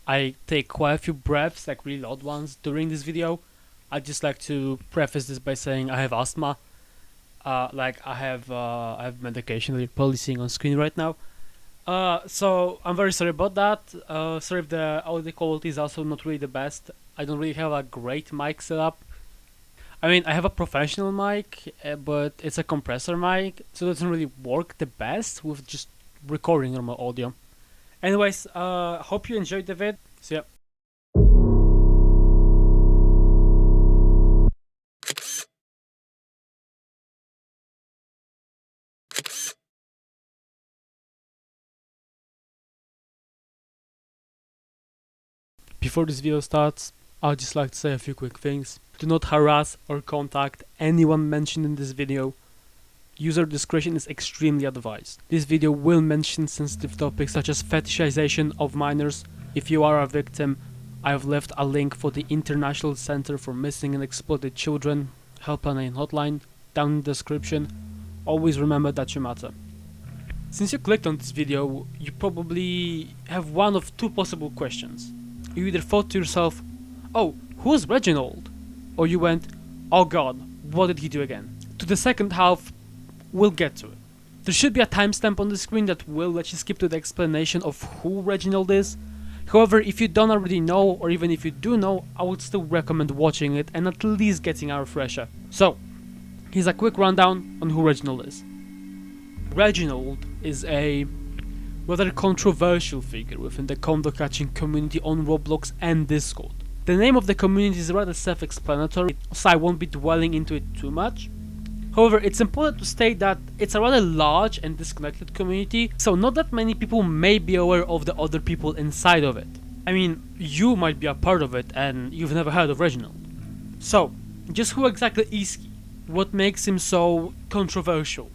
I take quite a few breaths, like really loud ones, during this video. I'd just like to preface this by saying I have asthma. I have medication that you're probably seeing on screen right now. So I'm very sorry about that. Sorry if the audio quality is also not really the best. I don't really have a great mic setup. I mean, I have a professional mic, but it's a compressor mic, so it doesn't really work the best with just recording normal audio. Anyways, hope you enjoyed the vid. See ya. Before this video starts, I'd just like to say a few quick things. Do not harass or contact anyone mentioned in this video. User discretion is extremely advised. This video will mention sensitive topics such as fetishization of minors. If you are a victim, I have left a link for the International Center for Missing and Exploited Children helpline and hotline down in the description. Always remember that you matter. Since you clicked on this video, you probably have one of two possible questions. You either thought to yourself, oh, who's Reginald? Or you went, oh god, what did he do again? To the second half, we'll get to it. There should be a timestamp on the screen that will let you skip to the explanation of who Reginald is. However, if you don't already know, or even if you do know, I would still recommend watching it and at least getting a refresher. So, here's a quick rundown on who Reginald is. Reginald is a rather controversial figure within the condo catching community on Roblox and Discord. The name of the community is rather self-explanatory, so I won't be dwelling into it too much. However, it's important to state that it's a rather large and disconnected community, so not that many people may be aware of the other people inside of it. I mean, you might be a part of it and you've never heard of Reginald. So, just who exactly is he? What makes him so controversial?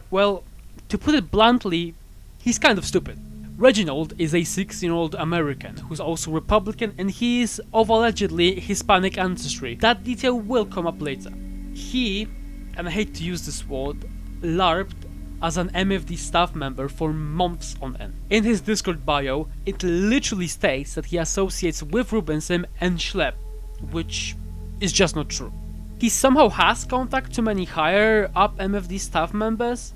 Well, to put it bluntly, he's kind of stupid. Reginald is a 16-year-old American who's also Republican, and he is of allegedly Hispanic ancestry. That detail will come up later. He, and I hate to use this word, LARPed as an MFD staff member for months on end. In his Discord bio, it literally states that he associates with Ruben Sim and Schlep, which is just not true. He somehow has contact to many higher up MFD staff members.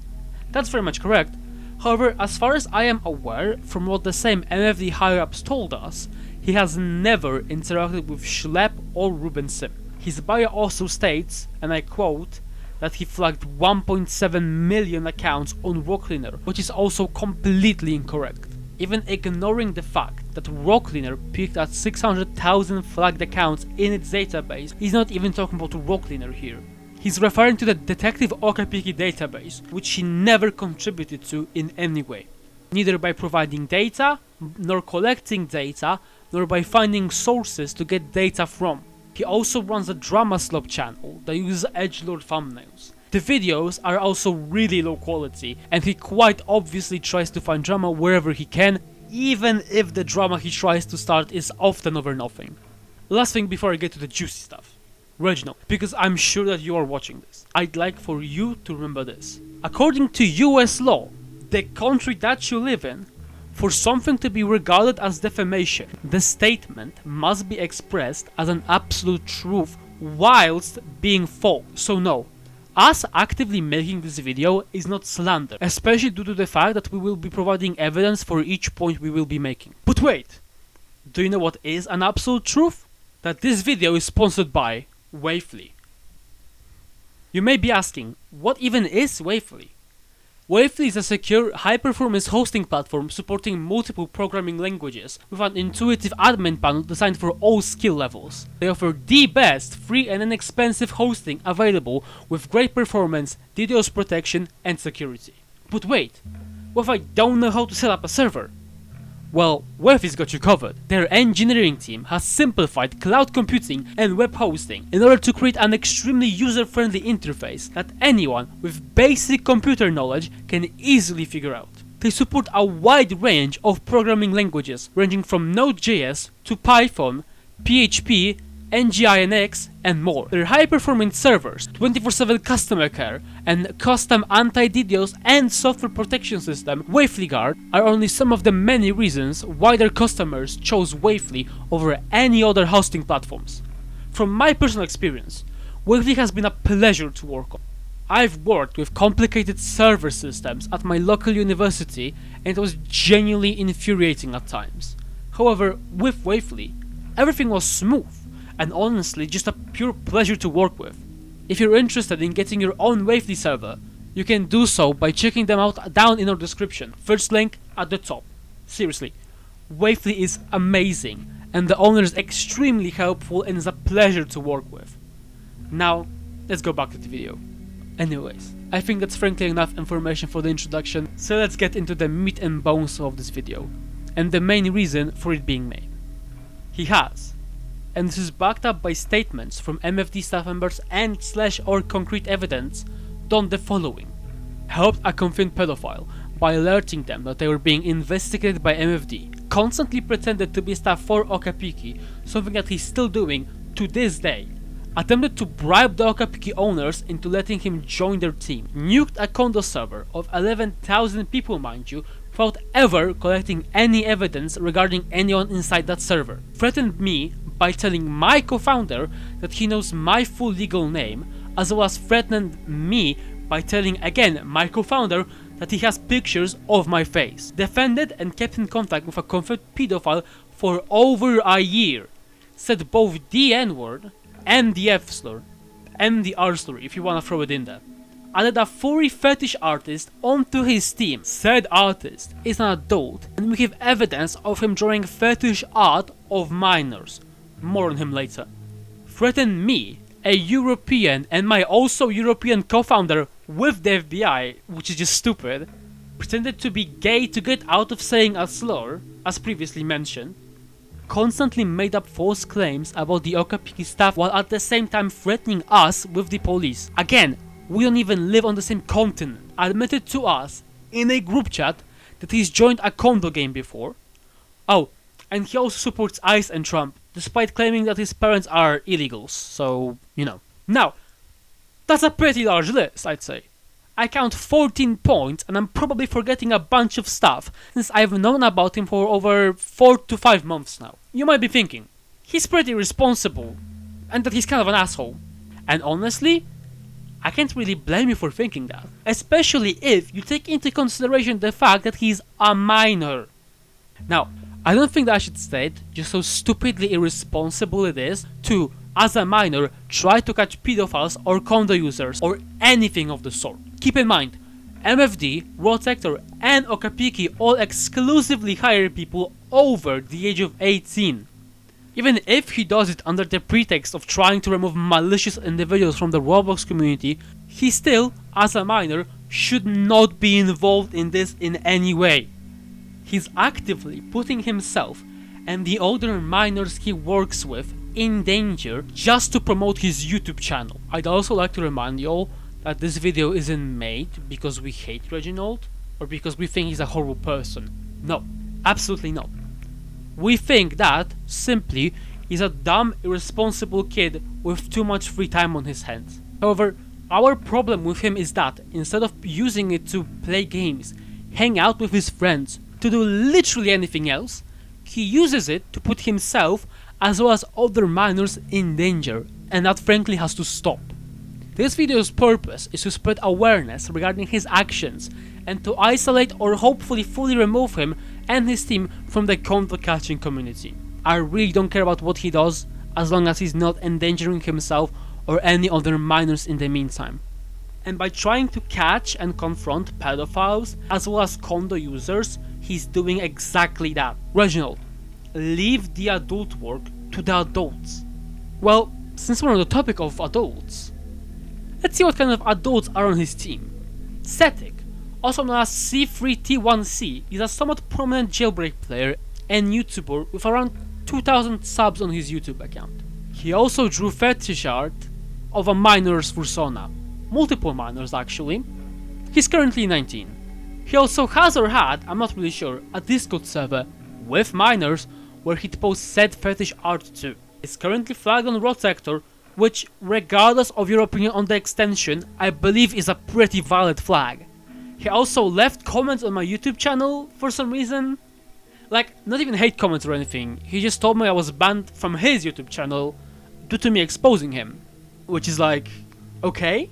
That's very much correct. However, as far as I am aware, from what the same MFD higher-ups told us, he has never interacted with Schlep or Ruben Sim. His bio also states, and I quote, that he flagged 1.7 million accounts on Rockliner, which is also completely incorrect. Even ignoring the fact that Rockliner peaked at 600,000 flagged accounts in its database, he's not even talking about Rockliner here. He's referring to the Detective Okappiki database, which he never contributed to in any way. Neither by providing data, nor collecting data, nor by finding sources to get data from. He also runs a drama slop channel that uses edgelord thumbnails. The videos are also really low quality, and he quite obviously tries to find drama wherever he can, even if the drama he tries to start is often over nothing. Last thing before I get to the juicy stuff. Reginald, because I'm sure that you are watching this. I'd like for you to remember this. According to US law, the country that you live in, for something to be regarded as defamation, the statement must be expressed as an absolute truth whilst being false. So no, us actively making this video is not slander, especially due to the fact that we will be providing evidence for each point we will be making. But wait, do you know what is an absolute truth? That this video is sponsored by Wavely. You may be asking, what even is Wavely? Wavely is a secure, high-performance hosting platform supporting multiple programming languages with an intuitive admin panel designed for all skill levels. They offer the best, free and inexpensive hosting available with great performance, DDoS protection and security. But wait, what if I don't know how to set up a server? Well, Wavely's got you covered. Their engineering team has simplified cloud computing and web hosting in order to create an extremely user-friendly interface that anyone with basic computer knowledge can easily figure out. They support a wide range of programming languages ranging from Node.js to Python, PHP, NGINX, and more. Their high-performance servers, 24/7 customer care, and custom anti-DDoS and software protection system, Wavely Guard, are only some of the many reasons why their customers chose Wavely over any other hosting platforms. From my personal experience, Wavely has been a pleasure to work on. I've worked with complicated server systems at my local university, and it was genuinely infuriating at times. However, with Wavely, everything was smooth, and honestly just a pure pleasure to work with. If you're interested in getting your own Wavely server, you can do so by checking them out down in our description, first link at the top. Seriously, Wavely is amazing, and the owner is extremely helpful and is a pleasure to work with. Now, let's go back to the video. Anyways, I think that's frankly enough information for the introduction, so let's get into the meat and bones of this video, and the main reason for it being made. He has, and this is backed up by statements from MFD staff members and / or concrete evidence, done the following. Helped a confirmed pedophile by alerting them that they were being investigated by MFD, constantly pretended to be staff for Okappiki, something that he's still doing to this day. Attempted to bribe the Okappiki owners into letting him join their team. Nuked a condo server of 11,000 people, mind you, without ever collecting any evidence regarding anyone inside that server. Threatened me by telling my co-founder that he knows my full legal name, as well as threatened me by telling again my co-founder that he has pictures of my face. Defended and kept in contact with a confirmed pedophile for over a year. Said both the N-word and the F slur, and the R slur if you wanna throw it in there. Added a furry fetish artist onto his team. Said artist is an adult, and we have evidence of him drawing fetish art of minors. More on him later. Threatened me, a European, and my also European co-founder with the FBI, which is just stupid. Pretended to be gay to get out of saying a slur, as previously mentioned. Constantly made up false claims about the Okappiki staff while at the same time threatening us with the police. Again, we don't even live on the same continent. Admitted to us in a group chat that he's joined a condo game before. Oh, and he also supports ICE and Trump, despite claiming that his parents are illegals, so, you know. Now, that's a pretty large list, I'd say. I count 14 points, and I'm probably forgetting a bunch of stuff, since I've known about him for over 4 to 5 months now. You might be thinking, he's pretty responsible, and that he's kind of an asshole. And honestly, I can't really blame you for thinking that, especially if you take into consideration the fact that he's a minor. Now, I don't think that I should state just how stupidly irresponsible it is to, as a minor, try to catch pedophiles or condo users or anything of the sort. Keep in mind, MFD, Raw Sector, and Okappiki all exclusively hire people over the age of 18. Even if he does it under the pretext of trying to remove malicious individuals from the Roblox community, he still, as a minor, should not be involved in this in any way. He's actively putting himself and the other minors he works with in danger just to promote his YouTube channel. I'd also like to remind y'all that this video isn't made because we hate Reginald or because we think he's a horrible person. No, absolutely not. We think that, simply, he's a dumb, irresponsible kid with too much free time on his hands. However, our problem with him is that, instead of using it to play games, hang out with his friends, to do literally anything else, he uses it to put himself as well as other minors in danger, and that frankly has to stop. This video's purpose is to spread awareness regarding his actions and to isolate or hopefully fully remove him and his team from the condo catching community. I really don't care about what he does as long as he's not endangering himself or any other minors in the meantime. And by trying to catch and confront pedophiles as well as condo users, he's doing exactly that. Reginald, leave the adult work to the adults. Well, since we're on the topic of adults, let's see what kind of adults are on his team. Cetic, also known as C3T1C, is a somewhat prominent jailbreak player and YouTuber with around 2,000 subs on his YouTube account. He also drew fetish art of a minor's persona. Multiple minors actually. He's currently 19. He also has or had, I'm not really sure, a Discord server with minors where he'd post said fetish art to. is currently flagged on Rot Sector, which, regardless of your opinion on the extension, I believe is a pretty valid flag. He also left comments on my YouTube channel for some reason. Like, not even hate comments or anything, he just told me I was banned from his YouTube channel due to me exposing him. Which is like, okay?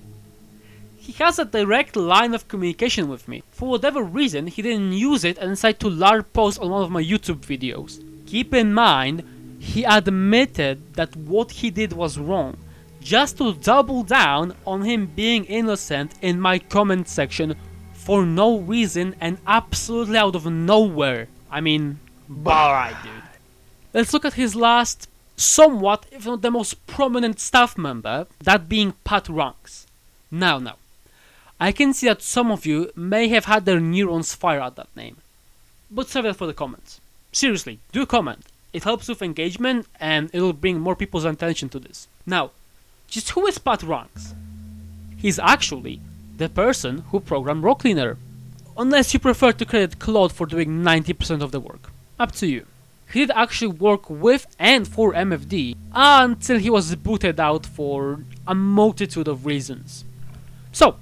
He has a direct line of communication with me. For whatever reason, he didn't use it and decided to large post on one of my YouTube videos. Keep in mind, he admitted that what he did was wrong, just to double down on him being innocent in my comment section for no reason and absolutely out of nowhere. I mean, alright, dude. Let's look at his last, somewhat, if not the most prominent staff member, that being Pat Ranks. Now, I can see that some of you may have had their neurons fire at that name, but save that for the comments. Seriously, do comment. It helps with engagement and it'll bring more people's attention to this. Now, just who is Pat Ranks? He's actually the person who programmed Rock Cleaner. Unless you prefer to credit Claude for doing 90% of the work. Up to you. He did actually work with and for MFD until he was booted out for a multitude of reasons. So,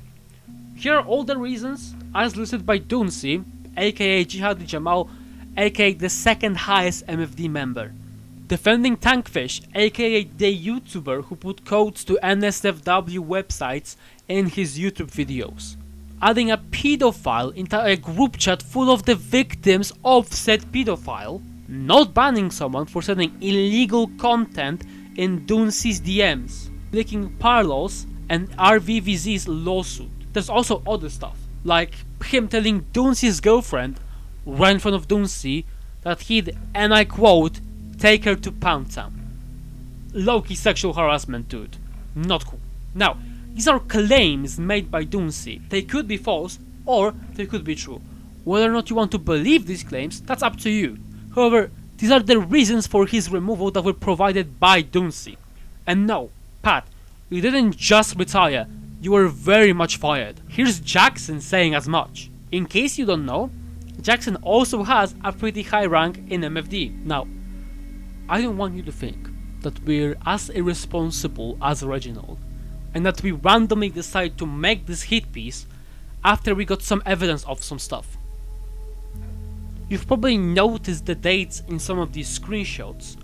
here are all the reasons as listed by Dunsi, aka Jihadi Jamal, aka the second highest MFD member. Defending Tankfish, aka the YouTuber who put codes to NSFW websites in his YouTube videos. Adding a pedophile into a group chat full of the victims of said pedophile. Not banning someone for sending illegal content in Dunsi's DMs. Leaking Parlos and RVVZ's lawsuit. There's also other stuff, like him telling Dunsi's girlfriend, right in front of Dunsi, that he'd, and I quote, take her to Pound Town. Low-key sexual harassment, dude. Not cool. Now, these are claims made by Dunsi. They could be false, or they could be true. Whether or not you want to believe these claims, that's up to you. However, these are the reasons for his removal that were provided by Dunsi. And no, Pat, you didn't just retire, you were very much fired. Here's Jackson saying as much. In case you don't know, Jackson also has a pretty high rank in MFD. Now, I don't want you to think that we're as irresponsible as Reginald, and that we randomly decide to make this hit piece after we got some evidence of some stuff. You've probably noticed the dates in some of these screenshots,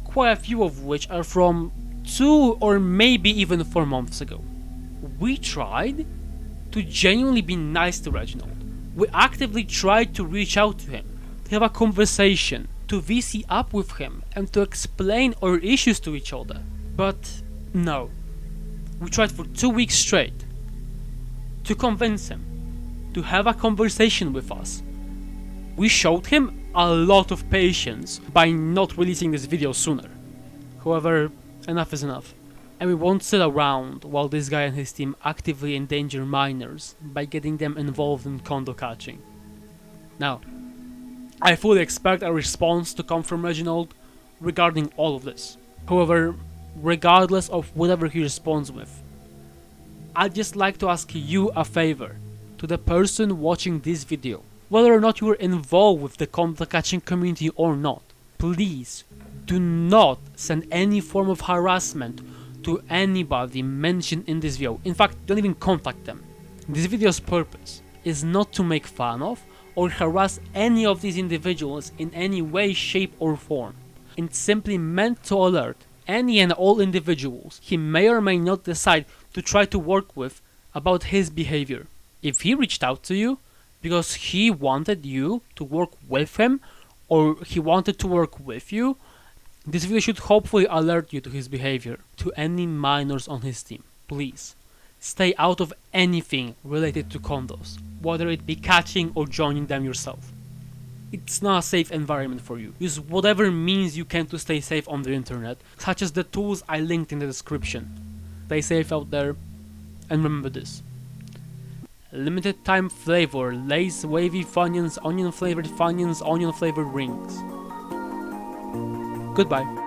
quite a few of which are from 2 or maybe even 4 months ago. We tried to genuinely be nice to Reginald. We actively tried to reach out to him, to have a conversation, to VC up with him, and to explain our issues to each other. But no. We tried for 2 weeks straight to convince him to have a conversation with us. We showed him a lot of patience by not releasing this video sooner. However, enough is enough. And we won't sit around while this guy and his team actively endanger minors by getting them involved in condo catching. Now, I fully expect a response to come from Reginald regarding all of this. However, regardless of whatever he responds with, I'd just like to ask you a favor, to the person watching this video, whether or not you were involved with the condo catching community or not. Please do not send any form of harassment to anybody mentioned in this video. In fact, don't even contact them. This video's purpose is not to make fun of or harass any of these individuals in any way, shape or form. It's simply meant to alert any and all individuals he may or may not decide to try to work with about his behavior. If he reached out to you because he wanted you to work with him or he wanted to work with you, this video should hopefully alert you to his behavior. To any minors on his team, please stay out of anything related to condos, whether it be catching or joining them yourself. It's not a safe environment for you. Use whatever means you can to stay safe on the internet, such as the tools I linked in the description. Stay safe out there, and remember this. Limited time flavor, Lay's wavy Funyuns, onion flavored Funyuns, onion flavored rings. Goodbye.